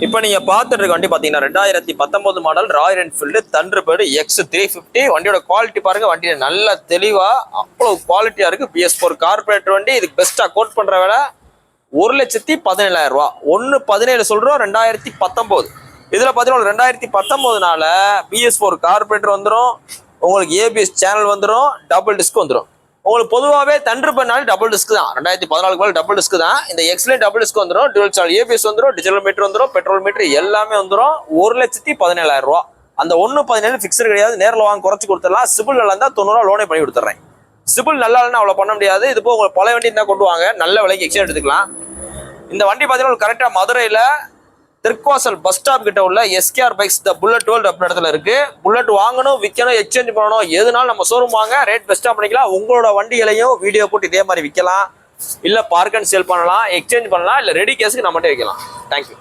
இப்போ நீங்க பார்த்துட்டு இருக்க வண்டி பாத்தீங்கன்னா 2019 மாடல் ராயல் என்ஃபீல்டு தண்டர்பர்டு X350. வண்டியோட குவாலிட்டி பாருங்க, வண்டியில நல்ல தெளிவா அவ்வளவு குவாலிட்டியா இருக்கு. PS4 கார்பரேட் வண்டி. இதுக்கு பெஸ்டா கோட் பண்ற விலை 1,17,000 ரூபா. 1,17 சொல்றோம் 2019. இதுல பாத்தீங்கன்னா 2019னால PS4 கார்பரேட்டர் வந்துடும், உங்களுக்கு ABS சேனல் வந்துடும், டபுள் டிஸ்க் வந்துடும். உங்களுக்கு பொதுவாகவே தண்டர்பர்ட்னால டபுள் டிஸ்க் தான். 2014 டபுள் டிஸ்க் தான். இந்த எக்ஸ்லேயும் டபுள் டிஸ்க் வந்துடும், டுவல் சேனல் ABS வந்துடும், டிஜிட்டல் மீட்டர் வந்துடும், பெட்ரோல் மீட்டர் எல்லாமே வந்துடும். 1,17,000 ரூபா. அந்த 1,17 ஃபிக்ஸட் கிடையாது. நேரில் வாங்க குறைச்சி கொடுத்துடலாம். சிபில் நல்லா இருந்தால் 90 ரூபா லோனே பண்ணி கொடுத்துட்றேன். சிபில் நல்லா இல்லைன்னா அவ்வளோ பண்ண முடியாது. இது போக உங்களுக்கு பழைய வண்டி இருந்தால் கொண்டு வாங்க, நல்ல விலைக்கு எக்ஸ்சேஞ்ச் எடுத்துக்கலாம். இந்த வண்டி பார்த்தீங்கன்னா கரெக்டாக மதுரையில் திருக்கோசல் பஸ் ஸ்டாப் கிட்ட உள்ள SKR பைக்ஸ் த புல்லட் வேர்ல்ட் அப்படின்ற இடத்துல இருக்கு. புல்லட் வாங்கணும், விற்கணும், எக்ஸ்சேஞ்ச் பண்ணணும், எதுனாலும் நம்ம ஷோரூம் வாங்க, ரேட் பெஸ்ட்டாக பண்ணிக்கலாம். உங்களோட வண்டிகளையும் வீடியோ போட்டு இதே மாதிரி விற்கலாம், இல்லை பார்க் அண்ட் சேல் பண்ணலாம், எக்ஸ்சேஞ்ச் பண்ணலாம், இல்லை ரெடி கேஸுக்கு நம்மகிட்ட வைக்கலாம். தேங்க்யூ.